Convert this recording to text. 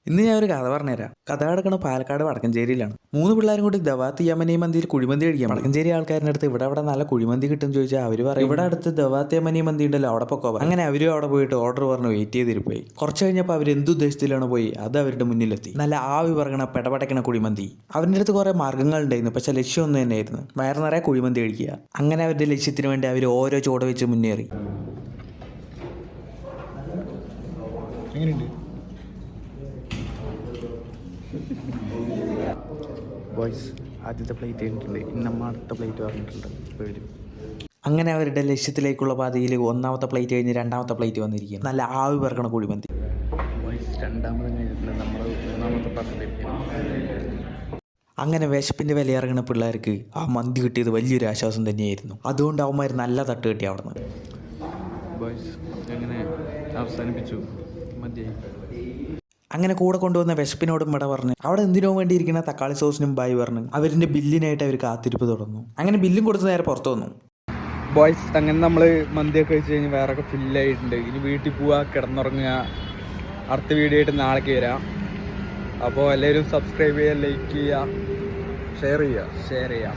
ഇന്ന് ഞാൻ ഒരു കഥ പറഞ്ഞുതരാം. കഥ കിടക്കണ പാലക്കാട് വടക്കഞ്ചേരിയിലാണ്. 3 പിള്ളേരും കൂടി ദവാത്ത് യമനി മന്തിയിൽ കുഴിമന്തി കഴിക്കാം. വടക്കഞ്ചേരി ആൾക്കാരുടെ അടുത്ത് ഇവിടെ നല്ല കുഴിമന്തി കിട്ടും ചോദിച്ചാൽ അവർ പറയും ഇവിടെ അടുത്ത് ദവാത്ത് യമനി മന്തി ഉണ്ടല്ലോ, അവിടെ പൊക്കോ. അങ്ങനെ അവരും അവിടെ പോയിട്ട് ഓർഡർ പറഞ്ഞ് വെയിറ്റ് ചെയ്തിരിപ്പോയി. കുറച്ച് കഴിഞ്ഞപ്പോൾ അവർ എന്തുദ്ദേശത്തിലാണ് പോയി അത് അവരുടെ മുന്നിലെത്തി. നല്ല ആവി പറയണ പെടപടക്കണ കുഴിമന്തി. അവരുടെ അടുത്ത് കുറേ മാർഗ്ഗങ്ങൾ ഉണ്ടായിരുന്നു, പക്ഷെ ലക്ഷ്യം ഒന്നും തന്നെയായിരുന്നു, വയറ് നിറയെ കുഴിമന്തി കഴിക്കുക. അങ്ങനെ അവരുടെ ലക്ഷ്യത്തിന് വേണ്ടി അവർ ഓരോ ചുവട് വെച്ച് മുന്നേറി. ബോയ്സ് ആദ്യത്തെ പ്ലേറ്റ് കഴിഞ്ഞിട്ടുണ്ട്, ഇന്നമ്മ അടുത്ത പ്ലേറ്റ് പറഞ്ഞിട്ടുണ്ട്. വരും. അങ്ങനെ അവരുടെ ലക്ഷ്യത്തിലേക്കുള്ള പാതയിൽ 1ാമത്തെ പ്ലേറ്റ് കഴിഞ്ഞ് 2ാമത്തെ പ്ലേറ്റ് വന്നിരിക്കുകയാണ്. നല്ല ആവി പറക്കണ കുഴിമന്തി. ബോയ്സ് രണ്ടാമത് കഴിഞ്ഞിട്ടുണ്ട്, നമ്മൾ 3ാമത്തെ പറഞ്ഞിരിക്കുകയാണ്. അങ്ങനെ വിശപ്പിൻ്റെ വിലയിറങ്ങുന്ന പിള്ളേർക്ക് ആ മന്തി കിട്ടിയത് വലിയൊരു ആശ്വാസം തന്നെയായിരുന്നു. അതുകൊണ്ട് അവന്മാർ നല്ല തട്ട് കിട്ടി അവിടെ നിന്ന്. ബോയ്സ് അങ്ങനെ അവസാനിപ്പിച്ചു, മതിയായി. അങ്ങനെ കൂടെ കൊണ്ടുവന്ന വിശപ്പിനോടും വിട പറഞ്ഞ് അവിടെ എന്തിനോ വേണ്ടി ഇരിക്കുന്ന തക്കാളി സോസിനും ബായി പറഞ്ഞ് അവരുടെ ബില്ലിനായിട്ട് അവർ കാത്തിരിപ്പ് തുടർന്നു. അങ്ങനെ ബില്ലും കൊടുത്ത് നേരെ പുറത്തു വന്നു. ബോയ്സ് അങ്ങനെ നമ്മൾ മന്തിയൊക്കെ വെച്ച് കഴിഞ്ഞ് വേറൊക്കെ ഫില്ലായിട്ടുണ്ട്. ഇനി വീട്ടിൽ പോവുക, കിടന്നുറങ്ങുക. അടുത്ത വീഡിയോ ആയിട്ട് നാളേക്ക് വരാം. അപ്പോൾ എല്ലാവരും സബ്സ്ക്രൈബ് ചെയ്യുക, ലൈക്ക് ചെയ്യുക, ഷെയർ ചെയ്യുക.